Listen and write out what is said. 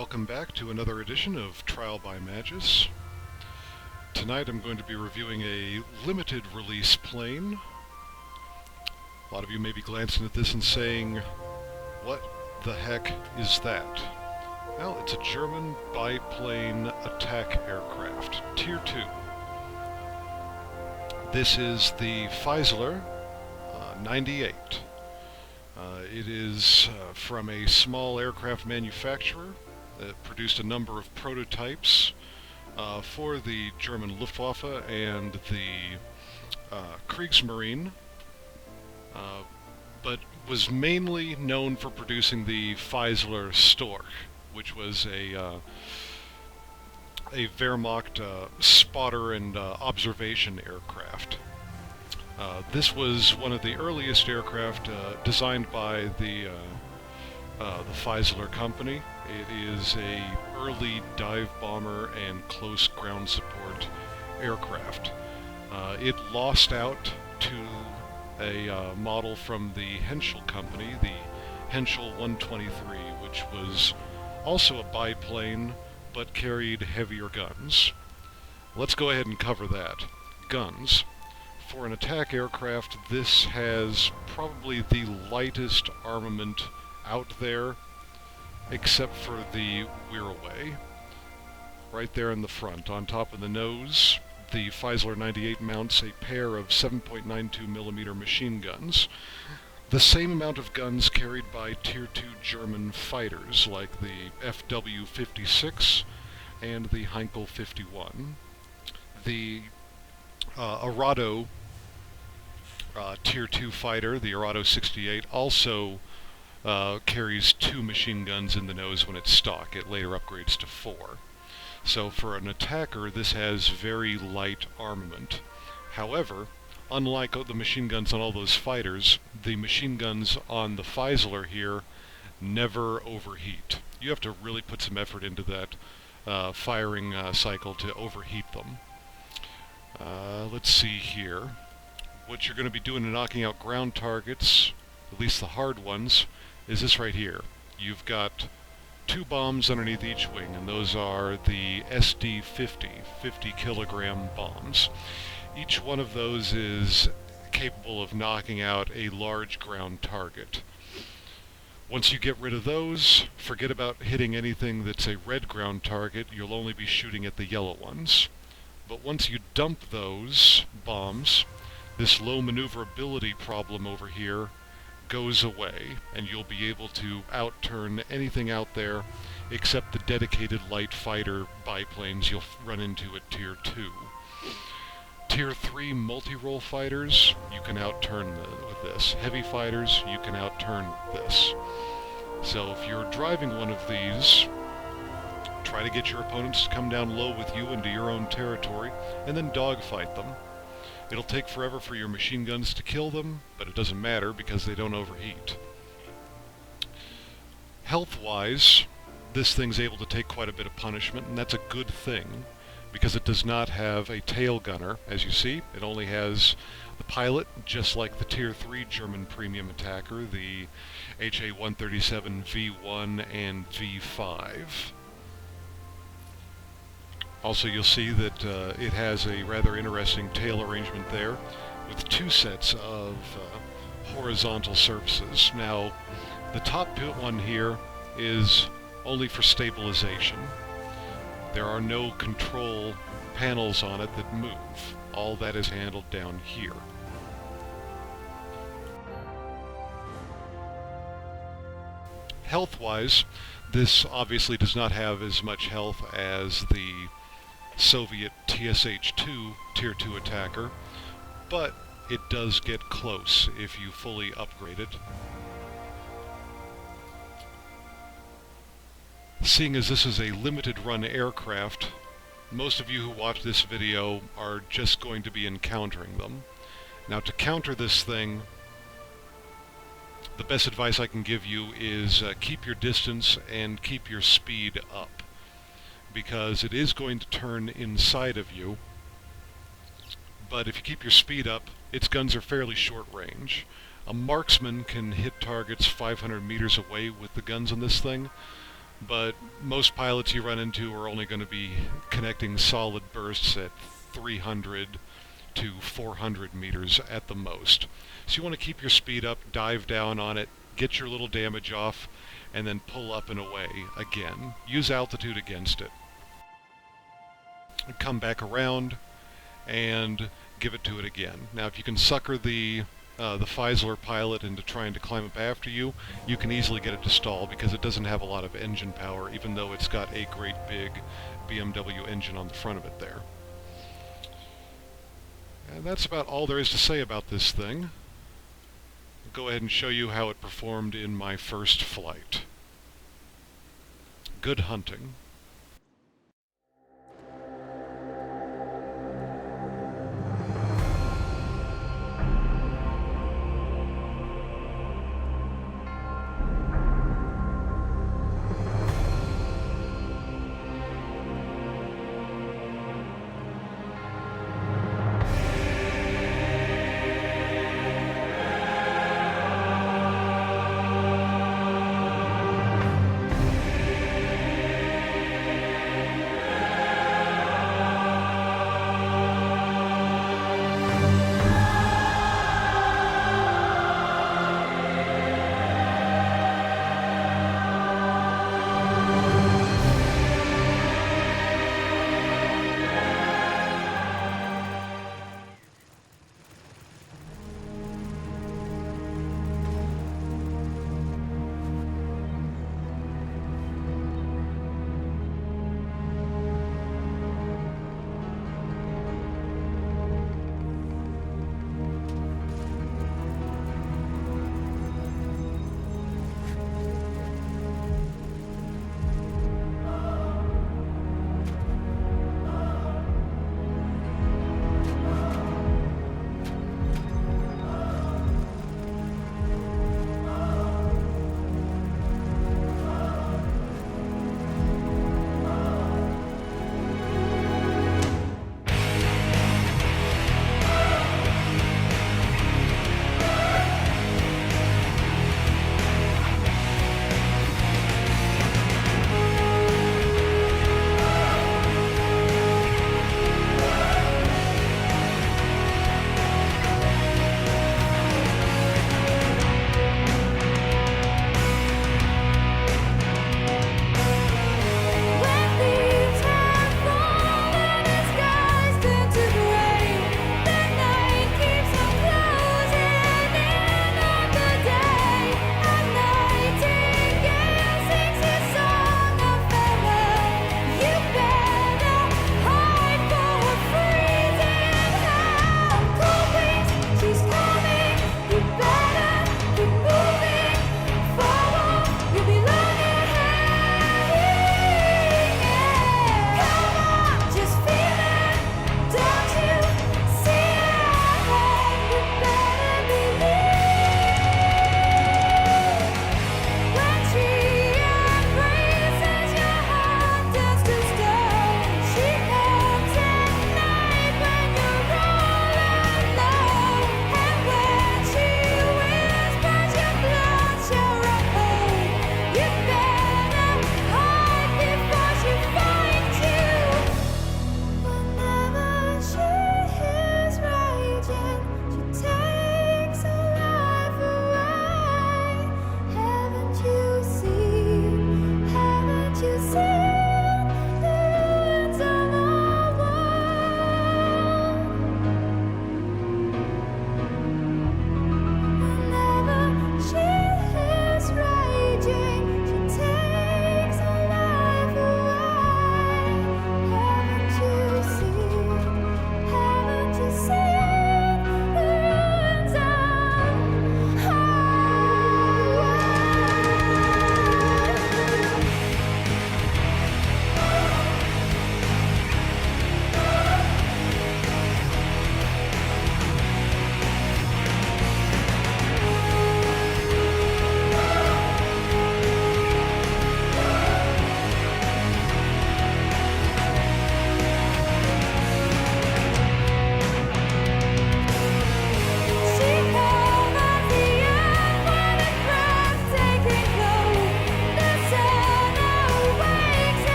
Welcome back to another edition of Trial by Magus. Tonight I'm going to be reviewing a limited release plane. A lot of you may be glancing at this and saying, what the heck is that? Well, it's a German biplane attack aircraft, Tier 2. This is the Fieseler Fi.98. It is from a small aircraft manufacturer that produced a number of prototypes for the German Luftwaffe and the Kriegsmarine, but was mainly known for producing the Fieseler Storch, which was a Wehrmacht spotter and observation aircraft. This was one of the earliest aircraft designed by the Fieseler company. It is a early dive bomber and close ground support aircraft. It lost out to a model from the Henschel company, the Henschel 123, which was also a biplane but carried heavier guns. Let's go ahead and cover that. Guns. For an attack aircraft, this has probably the lightest armament out there, except for the Wirraway. Right there in the front, on top of the nose, the Fieseler 98 mounts a pair of 7.92mm machine guns. The same amount of guns carried by Tier 2 German fighters, like the FW-56 and the Heinkel 51. The Arado Tier 2 fighter, the Arado 68, also carries 2 machine guns in the nose when it's stock. It later upgrades to 4. So for an attacker, this has very light armament. However, unlike the machine guns on all those fighters, the machine guns on the Fieseler here never overheat. You have to really put some effort into that firing cycle to overheat them. Let's see here. What you're going to be doing in knocking out ground targets, at least the hard ones, is this right here. You've got 2 bombs underneath each wing, and those are the SD-50, 50-kilogram bombs. Each one of those is capable of knocking out a large ground target. Once you get rid of those, forget about hitting anything that's a red ground target. You'll only be shooting at the yellow ones. But once you dump those bombs, this low maneuverability problem over here goes away, and you'll be able to outturn anything out there except the dedicated light fighter biplanes you'll run into at Tier 2. Tier 3 multi-role fighters, you can outturn with this. Heavy fighters, you can outturn with this. So if you're driving one of these, try to get your opponents to come down low with you into your own territory, and then dogfight them. It'll take forever for your machine guns to kill them, but it doesn't matter because they don't overheat. Health-wise, this thing's able to take quite a bit of punishment, and that's a good thing, because it does not have a tail gunner. As you see, it only has the pilot, just like the Tier 3 German premium attacker, the HA-137 V1 and V5. Also, you'll see that it has a rather interesting tail arrangement there with 2 sets of horizontal surfaces. Now, the top one here is only for stabilization. There are no control panels on it that move. All that is handled down here. Health-wise, this obviously does not have as much health as the Soviet TSH-2 Tier 2 attacker, but it does get close if you fully upgrade it. Seeing as this is a limited run aircraft, most of you who watch this video are just going to be encountering them. Now, to counter this thing, the best advice I can give you is keep your distance and keep your speed up, because it is going to turn inside of you. But if you keep your speed up, its guns are fairly short range. A marksman can hit targets 500 meters away with the guns on this thing, but most pilots you run into are only going to be connecting solid bursts at 300 to 400 meters at the most. So you want to keep your speed up, dive down on it, get your little damage off, and then pull up and away again. Use altitude against it. Come back around and give it to it again. Now if you can sucker the Fieseler pilot into trying to climb up after you, you can easily get it to stall because it doesn't have a lot of engine power, even though it's got a great big BMW engine on the front of it there. And that's about all there is to say about this thing. I'll go ahead and show you how it performed in my first flight. Good hunting.